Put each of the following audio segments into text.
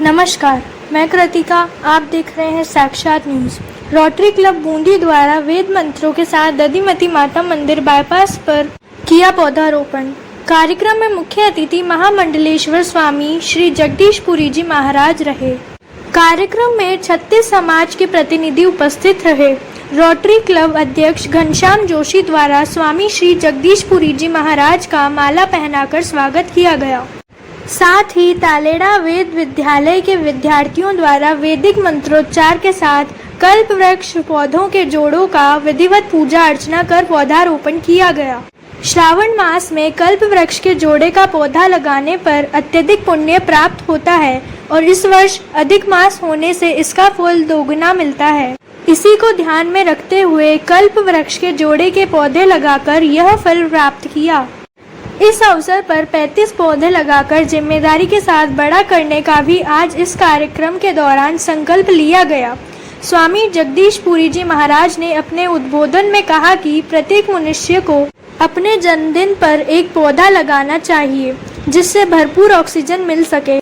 नमस्कार, मैं कृतिका। आप देख रहे हैं साक्षात न्यूज़। रोटरी क्लब बूंदी द्वारा वेद मंत्रों के साथ दधिमती माता मंदिर बाईपास पर किया पौधारोपण। कार्यक्रम में मुख्य अतिथि महामंडलेश्वर स्वामी श्री जगदीशपुरी जी महाराज रहे। कार्यक्रम में 36 समाज के प्रतिनिधि उपस्थित रहे। रोटरी क्लब अध्यक्ष घनश्याम जोशी द्वारा स्वामी श्री जगदीशपुरी जी महाराज का माला पहनाकर स्वागत किया गया। साथ ही तालेड़ा वेद विद्यालय के विद्यार्थियों द्वारा वैदिक मंत्रोच्चार के साथ कल्प वृक्ष पौधों के जोड़ों का विधिवत पूजा अर्चना कर पौधारोपण किया गया। श्रावण मास में कल्प वृक्ष के जोड़े का पौधा लगाने पर अत्यधिक पुण्य प्राप्त होता है और इस वर्ष अधिक मास होने से इसका फल दोगुना मिलता है। इसी को ध्यान में रखते हुए कल्प वृक्ष के जोड़े के पौधे लगाकर यह फल प्राप्त किया। इस अवसर पर 35 पौधे लगाकर जिम्मेदारी के साथ बड़ा करने का भी आज इस कार्यक्रम के दौरान संकल्प लिया गया। स्वामी जगदीशपुरी जी महाराज ने अपने उद्बोधन में कहा कि प्रत्येक मनुष्य को अपने जन्मदिन पर एक पौधा लगाना चाहिए, जिससे भरपूर ऑक्सीजन मिल सके।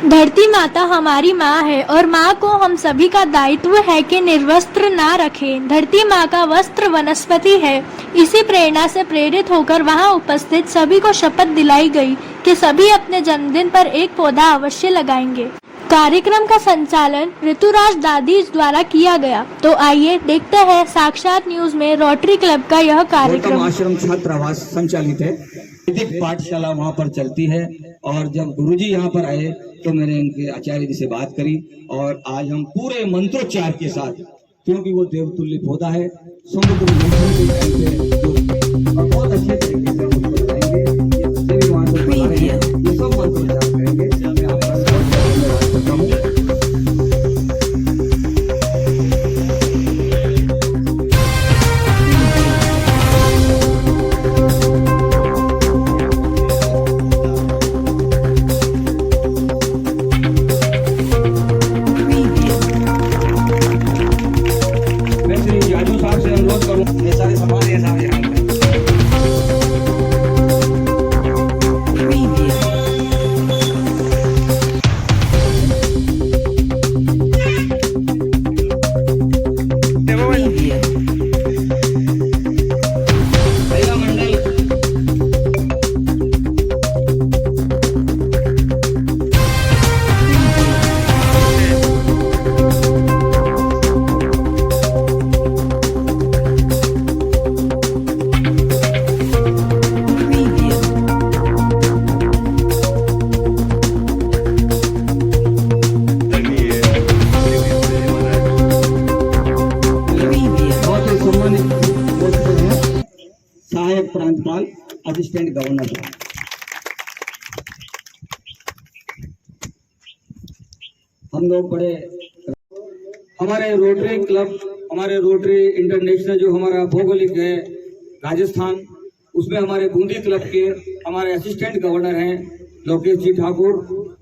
धरती माता हमारी माँ है और माँ को हम सभी का दायित्व है कि निर्वस्त्र ना रखें। धरती माँ का वस्त्र वनस्पति है। इसी प्रेरणा से प्रेरित होकर वहाँ उपस्थित सभी को शपथ दिलाई गई कि सभी अपने जन्मदिन पर एक पौधा अवश्य लगाएंगे। कार्यक्रम का संचालन ऋतुराज दादी द्वारा किया गया। तो आइए देखते हैं साक्षात न्यूज में रोटरी क्लब का यह कार्यक्रम। आश्रम छात्रावास संचालित है, वैदिक पाठशाला वहाँ पर चलती है। और जब गुरुजी यहाँ पर आए तो मैंने इनके आचार्य जी से बात करी और आज हम पूरे मंत्रोच्चार के साथ, क्योंकि वो देवतुल्य पौधा है, समुद्र बहुत अच्छे तरीके से उसको लगाएंगे। ये सब मंत्रोच्चार करेंगे। मैं आपका धन्यवाद करता हूँ। ये सारे सामान ये सारे सहायक प्रांतपाल असिस्टेंट गवर्नर। हम लोग बड़े हमारे रोटरी क्लब, हमारे रोटरी इंटरनेशनल जो हमारा भौगोलिक है राजस्थान, उसमें हमारे बूंदी क्लब के हमारे असिस्टेंट गवर्नर हैं लोकेश जी ठाकुर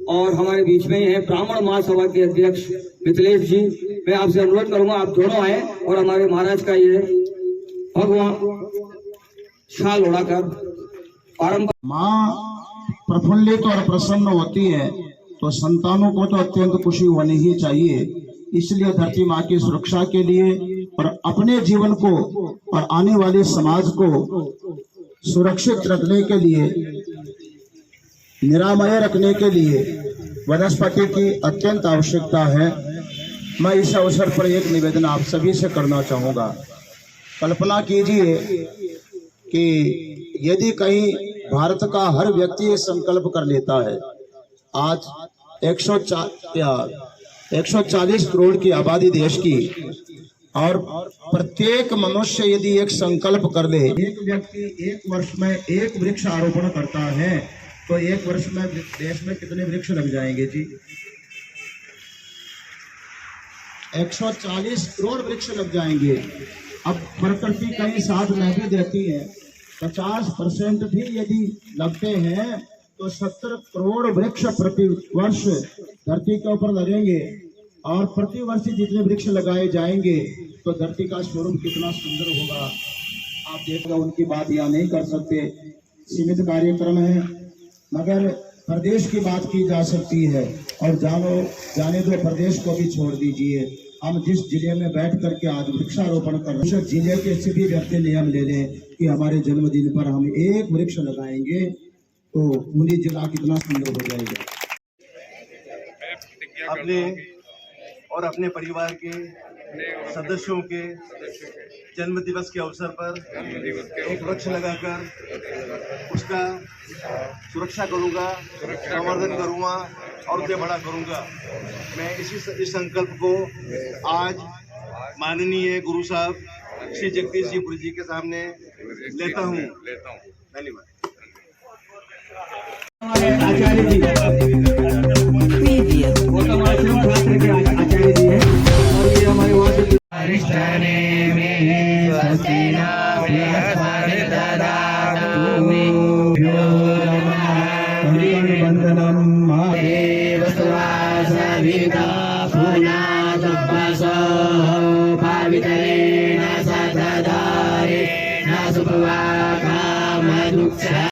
और हमारे बीच में ही है ब्राह्मण महासभा के अध्यक्ष मिथिलेश जी। मैं आपसे अनुरोध करूंगा आप दोनों आए और हमारे महाराज का ये भगवान शाल उड़ाकर पारंपरिक। माँ प्रफुल्लित और प्रसन्न होती है तो संतानों को तो अत्यंत खुशी होनी ही चाहिए। इसलिए धरती माँ की सुरक्षा के लिए और अपने जीवन को और आने वाले समाज को सुरक्षित रखने के लिए, निरामय रखने के लिए वनस्पति की अत्यंत आवश्यकता है। मैं इस अवसर पर एक निवेदन आप सभी से करना चाहूँगा। कल्पना कीजिए कि यदि कहीं भारत का हर व्यक्ति ये संकल्प कर लेता है, आज 140 करोड़ की आबादी देश की, और प्रत्येक मनुष्य यदि एक संकल्प कर ले, एक व्यक्ति एक वर्ष में एक वृक्ष आरोपण करता है तो एक वर्ष में देश में कितने वृक्ष लग जाएंगे जी? 140 करोड़ वृक्ष लग जाएंगे। अब प्रकृति कहीं साथ में भी देती है। 50% भी यदि लगते हैं तो 70 करोड़ वृक्ष प्रति वर्ष धरती के ऊपर लगेंगे और प्रति वर्ष जितने वृक्ष लगाए जाएंगे तो धरती का स्वरूप कितना सुंदर होगा। आप देखो, उनकी बात यहाँ नहीं कर सकते, सीमित कार्यक्रम है, मगर प्रदेश की बात की जा सकती है, और जाने दो प्रदेश को भी छोड़ दीजिए। हम जिस जिले में बैठ करके आज वृक्षारोपण कर रहे हैं, जिले के सभी व्यक्ति नियम ले लें कि हमारे जन्मदिन पर हम एक वृक्ष लगाएंगे तो बूंदी जिला कितना सुंदर हो जाएगा। अपने और अपने परिवार के सदस्यों के जन्म दिवस के अवसर पर एक वृक्ष लगाकर उसका सुरक्षा करूंगा, संवर्धन करूंगा और उसे बड़ा करूंगा। मैं इस संकल्प को आज माननीय गुरु साहब श्री जगदीश जी पुरी जी के सामने लेता हूं। धन्यवाद। आचार्य जी आचार्य जी है, और ये हमारे वहाँ से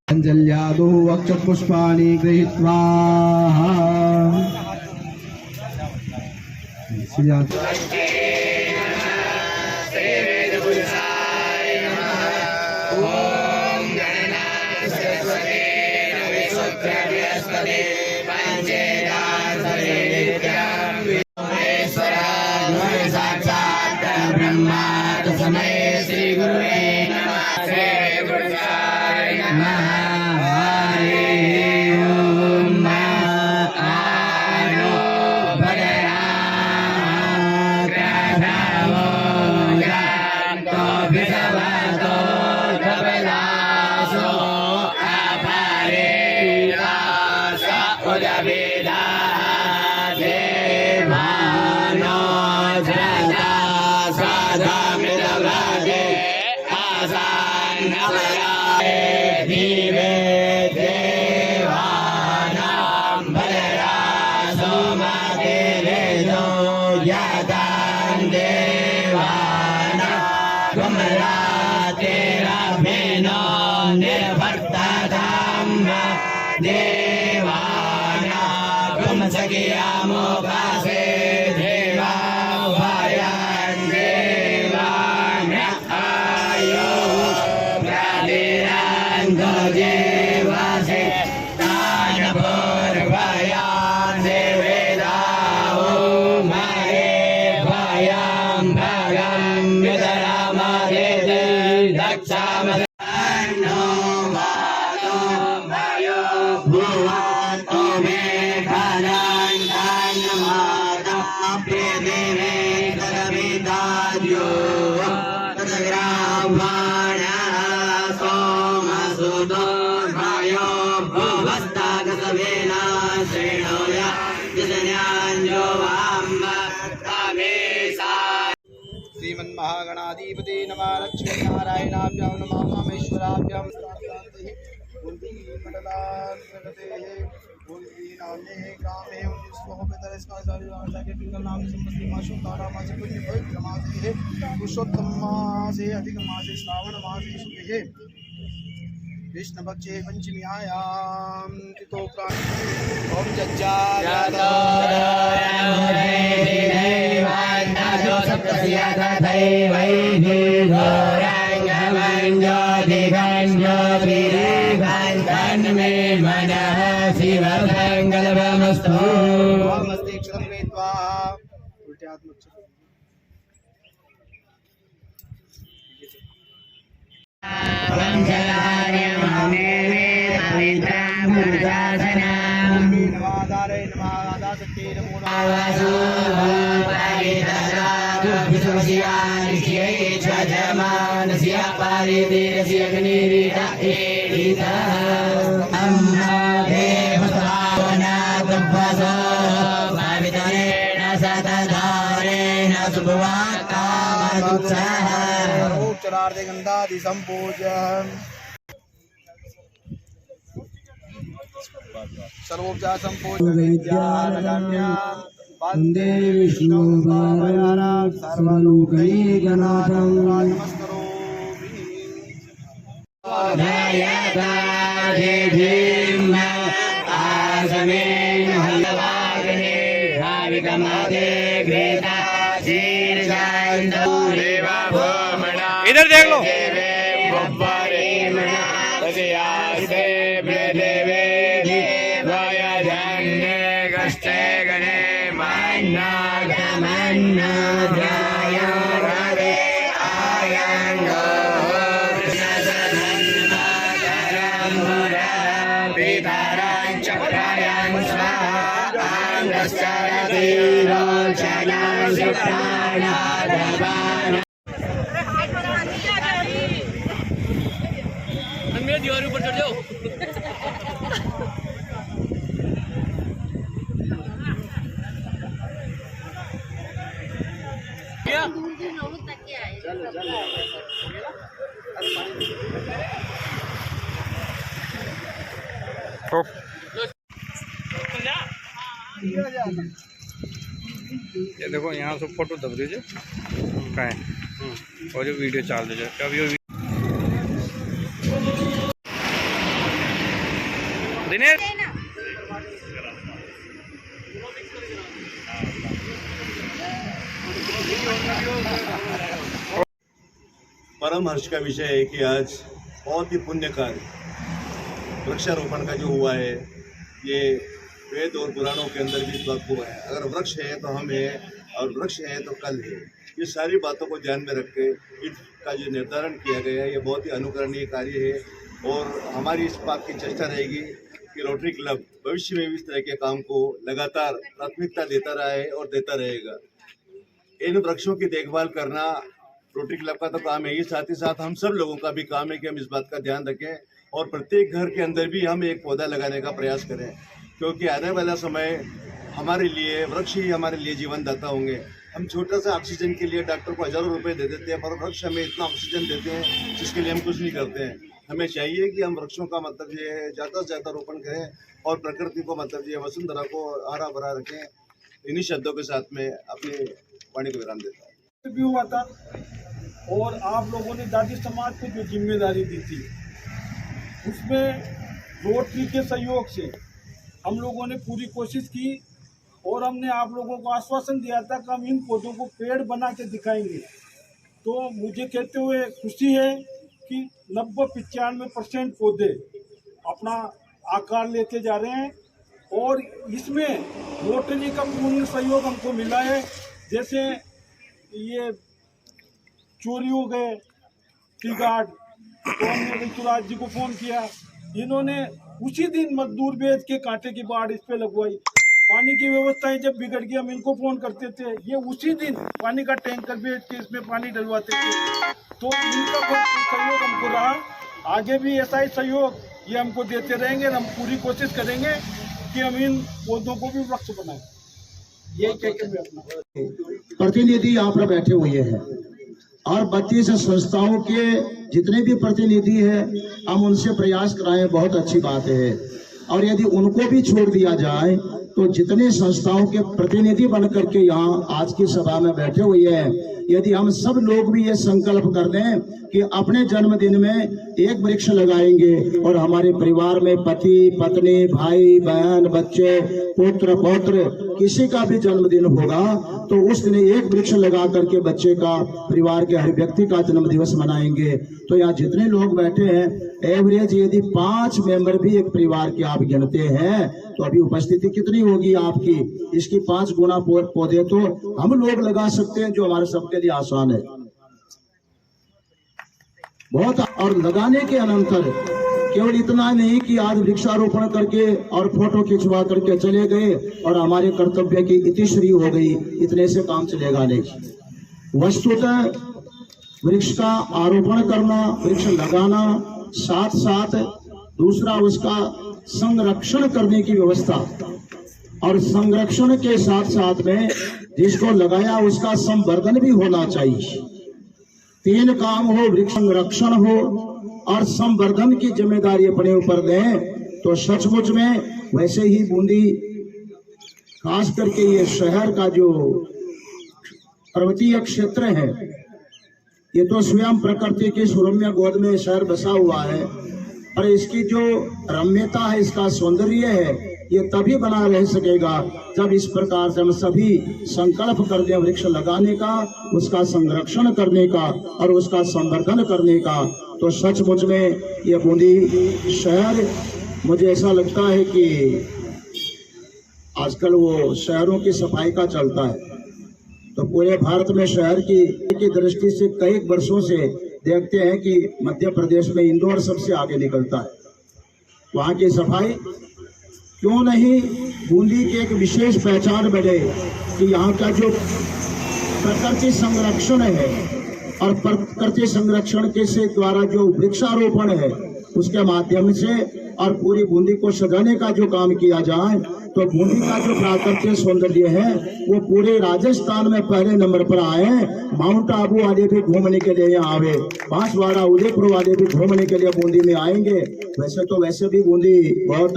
अंजल्यादो वक्ष पुष्पाणि गृहीत्वा श्रीमन्महागणाधिपते नमः। लक्ष्मी नारायणाभ्यां नमः। कामेश्वराभ्यां पुरुषोत्तम मासे अधिक मासे श्रावण मासे शुभे कृष्णपक्षे पंचम्यायां तिथोक्रांति ओम गंधादि संपूज्य सर्वोपचार संपूज्य वंदे विष्णु सर्वलोकैकनाथं नमस्करोमि। समेन हल्लवाग्ने भाविकमादे ग्रेता शीर्षांतो देवा भोमना इधर देख लो तस्यास्ते प्रदेवे देवाय धन्ये कष्टे गणे मन्नागमन्नाध्याय रवे आयंगो कृष्णसधन्मातरं मुरा पितरं च प्रयं स्वाहा अंगश्चरति रोचनं सुप्राणादवान् दीवार ऊपर चढ़ जाओ। क्या? ये देखो यहाँ से फोटो दब दीजिए और जो वीडियो चाल दीजिए कभी दिनेश परम हर्ष का विषय है कि आज बहुत ही पुण्य कार्य वृक्षारोपण का जो हुआ है, ये वेद और पुराणों के अंदर भी बात हुआ है। अगर वृक्ष है तो हम है और वृक्ष है तो कल है। ये सारी बातों को ध्यान में रख के इसका जो निर्धारण किया गया है, ये बहुत ही अनुकरणीय कार्य है और हमारी इस बात की चर्चा रहेगी कि रोटरी क्लब भविष्य में भी इस तरह के काम को लगातार प्राथमिकता देता रहा है और देता रहेगा। इन वृक्षों की देखभाल करना रोटरी क्लब का तो काम है ही, साथ ही साथ हम सब लोगों का भी काम है कि हम इस बात का ध्यान रखें और प्रत्येक घर के अंदर भी हम एक पौधा लगाने का प्रयास करें, क्योंकि आने वाला समय हमारे लिए वृक्ष ही हमारे लिए जीवनदाता होंगे। हम छोटा सा ऑक्सीजन के लिए डॉक्टर को हज़ारों रुपए दे देते हैं, पर वृक्ष हमें इतना ऑक्सीजन देते हैं जिसके लिए हम कुछ नहीं करते हैं। हमें चाहिए कि हम वृक्षों का मतलब ये है ज़्यादा से ज़्यादा रोपण करें और प्रकृति को मतलब ये वसुंधरा को हरा भरा रखें। इन्हीं शब्दों के साथ में अपनी वाणी को विराम देता हूँ। भी हुआ था और आप लोगों ने दादी समाज को जो जिम्मेदारी दी थी, उसमें रोटरी के सहयोग से हम लोगों ने पूरी कोशिश की और हमने आप लोगों को आश्वासन दिया था कि हम इन पौधों को पेड़ बना के दिखाएंगे। तो मुझे कहते हुए खुशी है कि 90-95% पौधे अपना आकार लेते जा रहे हैं और इसमें रोटरी का पूर्ण सहयोग हमको मिला है। जैसे ये चोरी हो गए टी गार्ड, तो हमने ऋतुराज जी को फ़ोन किया, इन्होंने उसी दिन मजदूर भेज के कांटे की बाढ़ इस पे लगवाई। पानी की व्यवस्थाएं जब बिगड़ गई हम इनको फ़ोन करते थे, ये उसी दिन पानी का टैंकर भेज के इसमें पानी डलवाते थे। तो इनका बहुत सहयोग हमको रहा, आगे भी ऐसा ही सहयोग ये हमको देते रहेंगे। हम पूरी कोशिश करेंगे कि हम इन पौधों को भी वृक्ष बनाएं। ये कह के मैं अपना प्रतिनिधि यहाँ पर बैठे हुए हैं और 32 संस्थाओं के जितने भी प्रतिनिधि हैं हम उनसे प्रयास कराएं, बहुत अच्छी बात है। और यदि उनको भी छोड़ दिया जाए तो जितने संस्थाओं के प्रतिनिधि बनकर के यहाँ आज की सभा में बैठे हुए हैं, यदि हम सब लोग भी ये संकल्प कर दें कि अपने जन्मदिन में एक वृक्ष लगाएंगे और हमारे परिवार में पति पत्नी भाई बहन बच्चे पुत्र पौत्र किसी का भी जन्मदिन होगा तो उस दिन एक वृक्ष लगा करके बच्चे का परिवार के हर व्यक्ति का जन्म दिवस मनाएंगे। तो यहाँ जितने लोग बैठे हैं एवरेज यदि 5 मेंबर भी एक परिवार के आप गिनते हैं तो अभी उपस्थिति कितनी होगी आपकी? इसकी 5 गुना पौधे तो हम लोग लगा सकते हैं, जो हमारे सबके लिए आसान है बहुत। और लगाने के अनंतर केवल इतना नहीं कि आज वृक्षारोपण करके और फोटो खिंचवा करके चले गए और हमारे कर्तव्य की इतिश्री हो गई, इतने से काम चलेगा नहीं। वस्तुतः वृक्ष का आरोपण करना, वृक्ष लगाना, साथ साथ दूसरा उसका संरक्षण करने की व्यवस्था, और संरक्षण के साथ साथ में जिसको लगाया उसका संवर्धन भी होना चाहिए। 3 काम हो, वृक्ष संरक्षण हो और संवर्धन की जिम्मेदारी अपने ऊपर दें तो सचमुच में वैसे ही बूंदी खास करके ये शहर का जो पर्वतीय क्षेत्र है, ये तो स्वयं प्रकृति की सुरम्य गोद में शहर बसा हुआ है, पर इसकी जो रम्यता है, इसका सौंदर्य है, ये तभी बना रह सकेगा जब इस प्रकार से हम सभी संकल्प कर दें वृक्ष लगाने का, उसका संरक्षण करने का और उसका संवर्धन करने का। तो सचमुच में ये बूंदी शहर, मुझे ऐसा लगता है कि आजकल वो शहरों की सफाई का चलता है, तो पूरे भारत में शहर की दृष्टि से कई वर्षों से देखते हैं कि मध्य प्रदेश में इंदौर सबसे आगे निकलता है। वहाँ की सफाई क्यों नहीं बूंदी की एक विशेष पहचान बने कि यहाँ का जो प्रकृति संरक्षण है और प्रकृति संरक्षण के से द्वारा जो वृक्षारोपण है उसके माध्यम से और पूरी बूंदी को सजाने का जो काम किया जाए तो बूंदी का जो प्राकृतिक सौंदर्य है वो पूरे राजस्थान में पहले नंबर पर आए। माउंट आबू वाले भी घूमने के लिए यहाँ आवे, बांसवाड़ा उदयपुर वाले भी घूमने के लिए बूंदी में आएंगे। वैसे भी बूंदी बहुत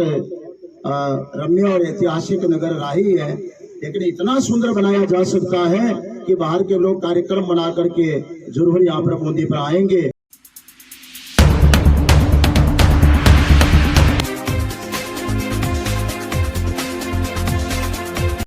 रम्य और ऐतिहासिक नगर रही है, लेकिन इतना सुंदर बनाया जा सकता है कि बाहर के लोग कार्यक्रम बना करके जरूर यहाँ पर बूंदी पर आएंगे।